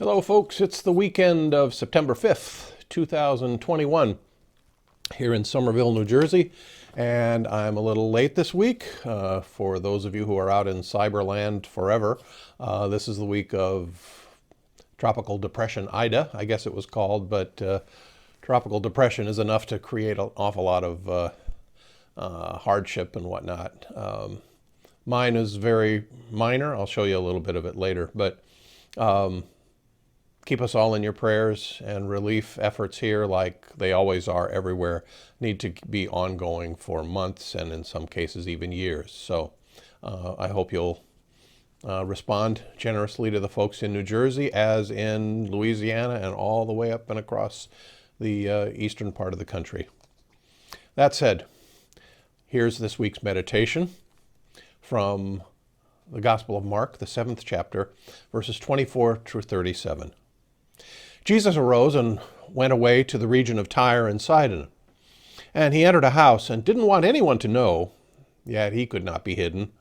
Hello, folks. It's the weekend of September 5th, 2021, here in Somerville, New Jersey. And I'm a little late this week. For those of you who are out in cyberland forever, this is the week of Tropical Depression Ida, I guess it was called. But tropical depression is enough to create an awful lot of hardship and whatnot. Mine is very minor. I'll show you a little bit of it later. But keep us all in your prayers, and relief efforts here, like they always are everywhere, need to be ongoing for months and in some cases even years. So I hope you'll respond generously to the folks in New Jersey, as in Louisiana and all the way up and across the eastern part of the country. That said, here's this week's meditation from the Gospel of Mark, the 7th chapter, verses 24 through 37. Jesus arose and went away to the region of Tyre and Sidon. And he entered a house and didn't want anyone to know, yet he could not be hidden.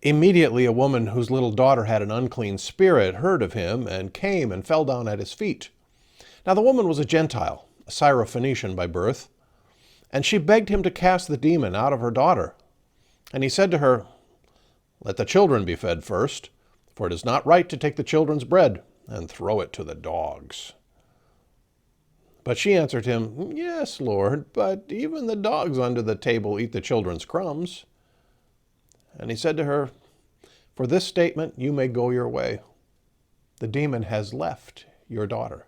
Immediately a woman whose little daughter had an unclean spirit heard of him and came and fell down at his feet. Now the woman was a Gentile, a Syrophoenician by birth, and she begged him to cast the demon out of her daughter. And he said to her, "Let the children be fed first, for it is not right to take the children's bread and throw it to the dogs." But she answered him, "Yes, Lord, but even the dogs under the table eat the children's crumbs." And he said to her, "For this statement you may go your way. The demon has left your daughter."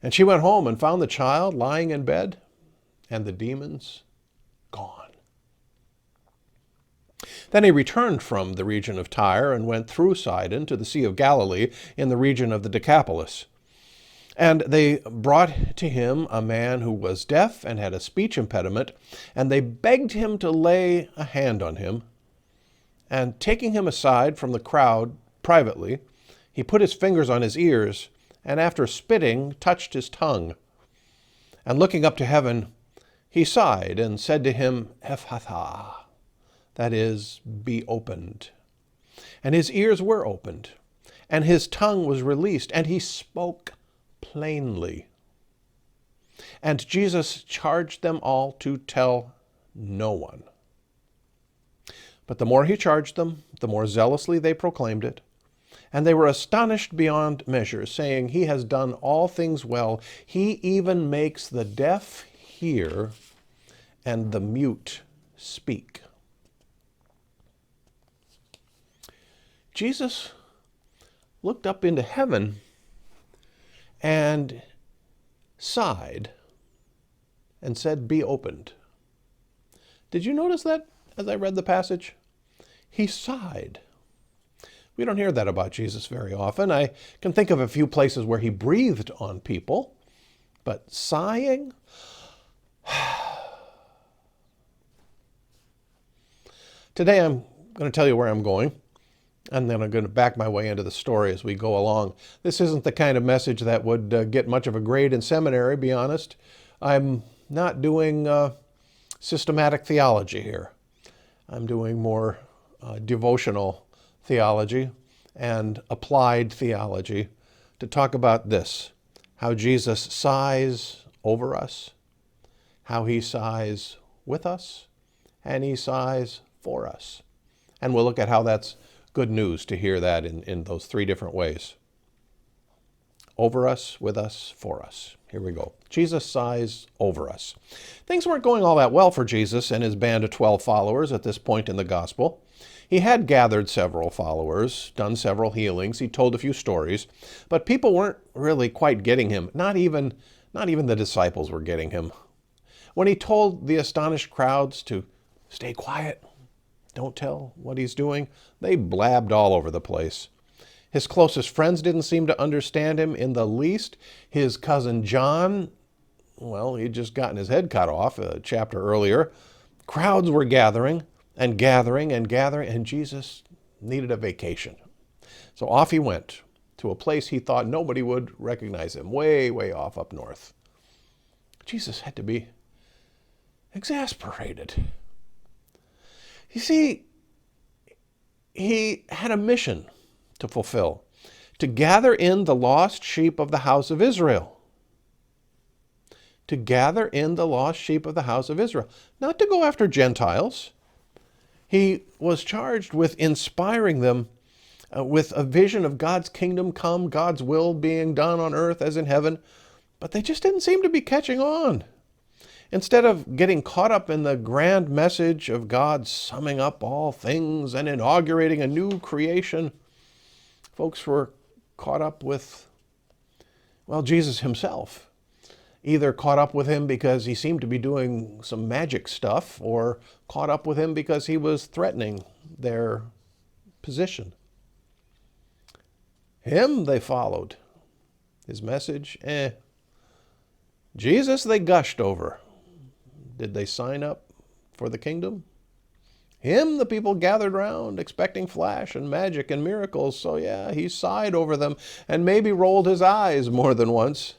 And she went home and found the child lying in bed, and the demons gone. Then he returned from the region of Tyre and went through Sidon to the Sea of Galilee in the region of the Decapolis. And they brought to him a man who was deaf and had a speech impediment, and they begged him to lay a hand on him. And taking him aside from the crowd privately, he put his fingers on his ears, and after spitting, touched his tongue. And looking up to heaven, he sighed and said to him, "Ephphatha," that is, "be opened." And his ears were opened, and his tongue was released, and he spoke plainly. And Jesus charged them all to tell no one. But the more he charged them, the more zealously they proclaimed it. And they were astonished beyond measure, saying, "He has done all things well. He even makes the deaf hear and the mute speak." Jesus looked up into heaven and sighed and said, "Be opened." Did you notice that as I read the passage? He sighed. We don't hear that about Jesus very often. I can think of a few places where he breathed on people, but sighing? Today I'm going to tell you where I'm going, and then I'm going to back my way into the story as we go along. This isn't the kind of message that would get much of a grade in seminary, be honest. I'm not doing systematic theology here. I'm doing more devotional theology and applied theology to talk about this: how Jesus sighs over us, how he sighs with us, and he sighs for us. And we'll look at how that's good news to hear that in those three different ways. Over us, with us, for us. Here we go. Jesus sighs over us. Things weren't going all that well for Jesus and his band of 12 followers at this point in the gospel. He had gathered several followers, done several healings, he told a few stories, but people weren't really quite getting him. Not even the disciples were getting him. When he told the astonished crowds to stay quiet, don't tell what he's doing, they blabbed all over the place. His closest friends didn't seem to understand him in the least. His cousin John, well, he'd just gotten his head cut off a chapter earlier. Crowds were gathering and gathering and gathering, and Jesus needed a vacation. So off he went to a place he thought nobody would recognize him, way, way off up north. Jesus had to be exasperated. You see, he had a mission to fulfill, to gather in the lost sheep of the house of Israel. To gather in the lost sheep of the house of Israel. Not to go after Gentiles. He was charged with inspiring them with a vision of God's kingdom come, God's will being done on earth as in heaven. But they just didn't seem to be catching on. Instead of getting caught up in the grand message of God summing up all things and inaugurating a new creation, folks were caught up with, well, Jesus himself. Either caught up with him because he seemed to be doing some magic stuff, or caught up with him because he was threatening their position. Him they followed. His message, Jesus they gushed over. Did they sign up for the kingdom? Him the people gathered round, expecting flash and magic and miracles. So yeah, he sighed over them and maybe rolled his eyes more than once.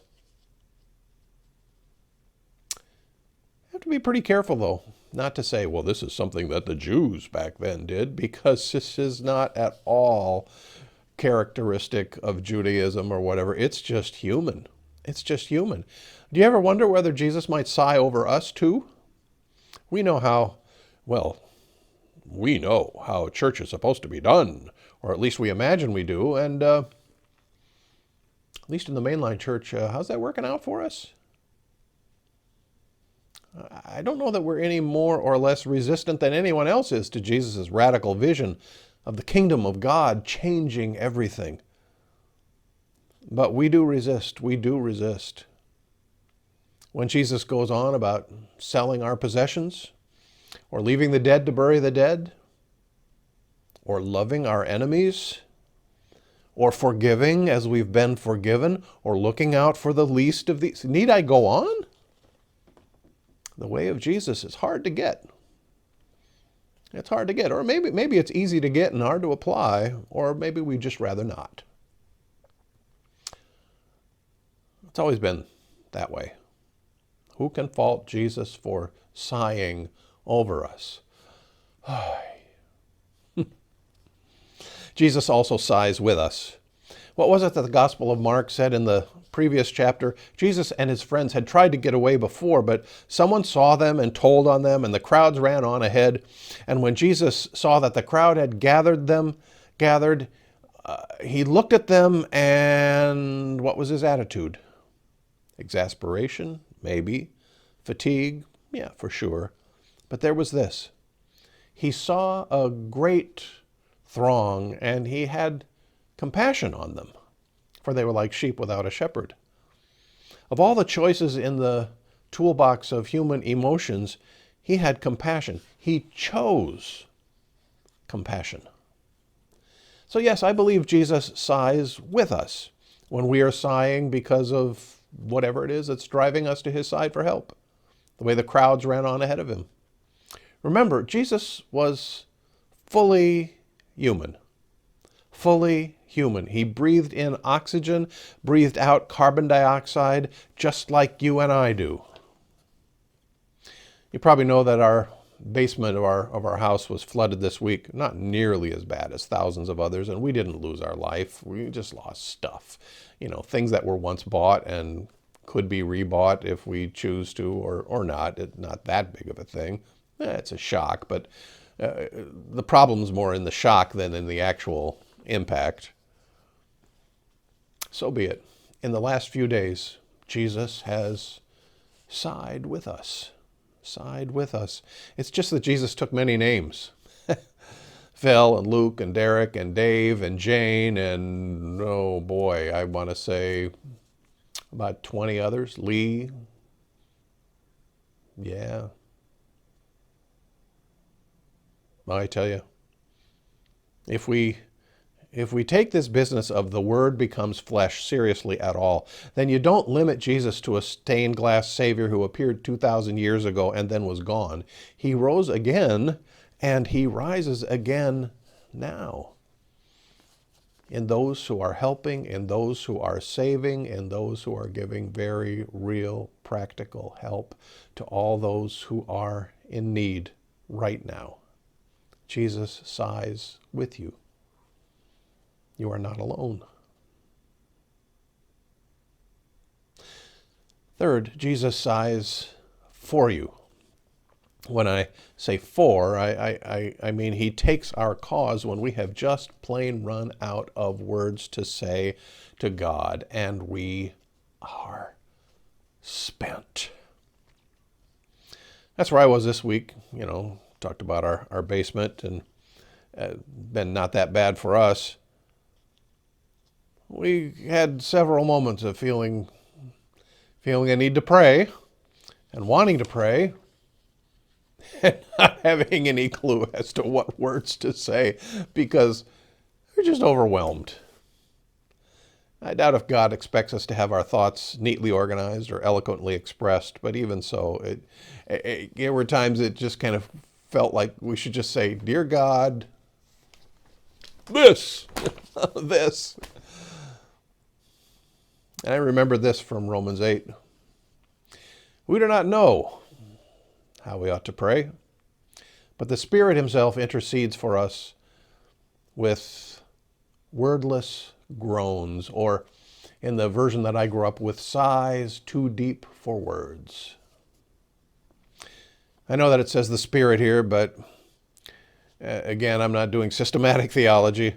Have to be pretty careful, though, not to say, well, this is something that the Jews back then did, because this is not at all characteristic of Judaism or whatever. It's just human. It's just human. Do you ever wonder whether Jesus might sigh over us too? We know how church is supposed to be done, or at least we imagine we do, and at least in the mainline church, how's that working out for us? I don't know that we're any more or less resistant than anyone else is to Jesus' radical vision of the kingdom of God changing everything. But we do resist. We do resist. When Jesus goes on about selling our possessions, or leaving the dead to bury the dead, or loving our enemies, or forgiving as we've been forgiven, or looking out for the least of these. Need I go on? The way of Jesus is hard to get. It's hard to get. Or maybe it's easy to get and hard to apply, or maybe we'd just rather not. It's always been that way. Who can fault Jesus for sighing over us? Jesus also sighs with us. What was it that the Gospel of Mark said in the previous chapter? Jesus and his friends had tried to get away before, but someone saw them and told on them, and the crowds ran on ahead. And when Jesus saw that the crowd had gathered, he looked at them, and what was his attitude? Exasperation? Maybe. Fatigue? Yeah, for sure. But there was this. He saw a great throng, and he had compassion on them, for they were like sheep without a shepherd. Of all the choices in the toolbox of human emotions, he had compassion. He chose compassion. So yes, I believe Jesus sighs with us when we are sighing because of whatever it is that's driving us to his side for help, the way the crowds ran on ahead of him. Remember, Jesus was fully human. Fully human. He breathed in oxygen, breathed out carbon dioxide, just like you and I do. You probably know that our basement of our house was flooded this week. Not nearly as bad as thousands of others, and we didn't lose our life. We just lost stuff. Things that were once bought and could be rebought if we choose to, or not. It's not that big of a thing. It's a shock, but the problem's more in the shock than in the actual impact. So be it. In the last few days, Jesus has sighed with us. Sighed with us. It's just that Jesus took many names. Phil and Luke and Derek and Dave and Jane and, oh boy, I want to say about 20 others. Lee. Yeah. I tell you, if we take this business of the Word becomes flesh seriously at all, then you don't limit Jesus to a stained glass Savior who appeared 2,000 years ago and then was gone. He rose again, and he rises again now. In those who are helping, in those who are saving, in those who are giving very real, practical help to all those who are in need right now. Jesus sighs with you. You are not alone. Third, Jesus sighs for you. When I say for, I mean he takes our cause when we have just plain run out of words to say to God, and we are spent. That's where I was this week. Talked about our basement, and been not that bad for us. We had several moments of feeling a need to pray and wanting to pray and not having any clue as to what words to say because we're just overwhelmed. I doubt if God expects us to have our thoughts neatly organized or eloquently expressed, but even so, there were times it just kind of felt like we should just say, "Dear God, this, this." And I remember this from Romans 8. We do not know how we ought to pray, but the Spirit himself intercedes for us with wordless groans, or in the version that I grew up with, sighs too deep for words. I know that it says the Spirit here, but again, I'm not doing systematic theology.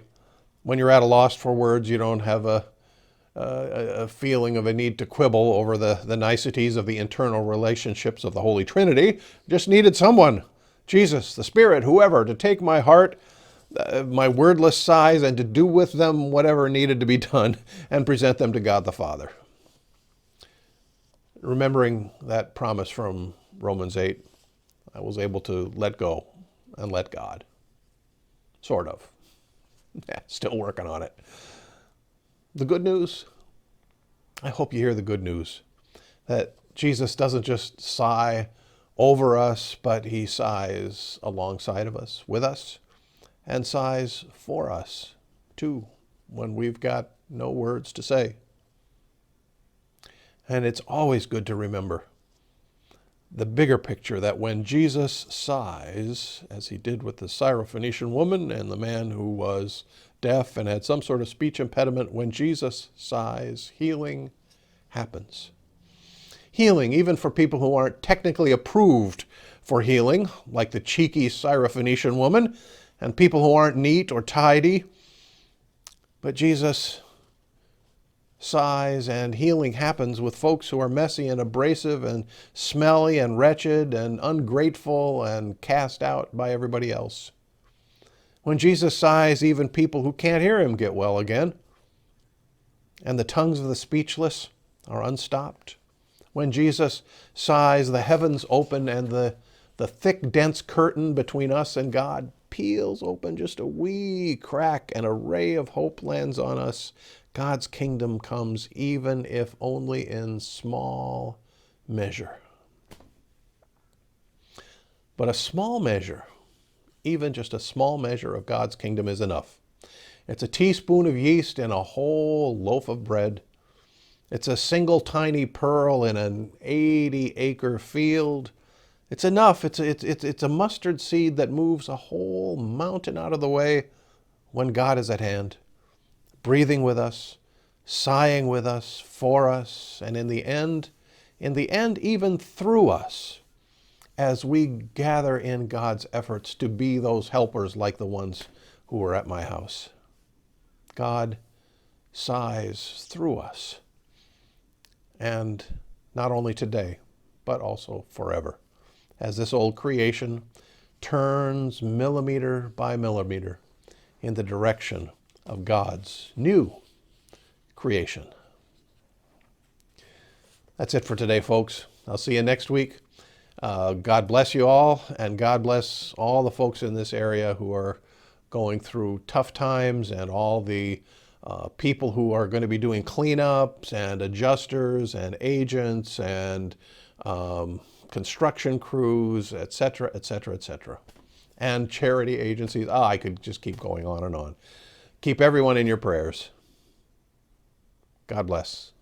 When you're at a loss for words, you don't have a feeling of a need to quibble over the niceties of the internal relationships of the Holy Trinity. Just needed someone, Jesus, the Spirit, whoever, to take my heart, my wordless sighs, and to do with them whatever needed to be done and present them to God the Father. Remembering that promise from Romans 8, I was able to let go and let God. Sort of. Yeah, still working on it. The good news, I hope you hear the good news, that Jesus doesn't just sigh over us, but he sighs alongside of us, with us, and sighs for us, too, when we've got no words to say. And it's always good to remember the bigger picture, that when Jesus sighs, as he did with the Syrophoenician woman and the man who was deaf and had some sort of speech impediment, when Jesus sighs, healing happens. Healing, even for people who aren't technically approved for healing, like the cheeky Syrophoenician woman, and people who aren't neat or tidy. But Jesus sighs, and healing happens with folks who are messy and abrasive and smelly and wretched and ungrateful and cast out by everybody else. When Jesus sighs, even people who can't hear him get well again, and the tongues of the speechless are unstopped. When Jesus sighs, the heavens open, and the thick, dense curtain between us and God peels open just a wee crack, and a ray of hope lands on us. God's kingdom comes, even if only in small measure. But a small measure, even just a small measure of God's kingdom, is enough. It's a teaspoon of yeast in a whole loaf of bread. It's a single tiny pearl in an 80-acre field. It's enough. It's a mustard seed that moves a whole mountain out of the way when God is at hand, breathing with us, sighing with us, for us, and in the end, even through us, as we gather in God's efforts to be those helpers like the ones who were at my house. God sighs through us, and not only today, but also forever, as this old creation turns millimeter by millimeter in the direction of God's new creation. That's it for today, folks. I'll see you next week. God bless you all, and God bless all the folks in this area who are going through tough times, and all the people who are going to be doing cleanups and adjusters and agents and construction crews, etc., etc., etc., and charity agencies. I could just keep going on and on. Keep everyone in your prayers. God bless.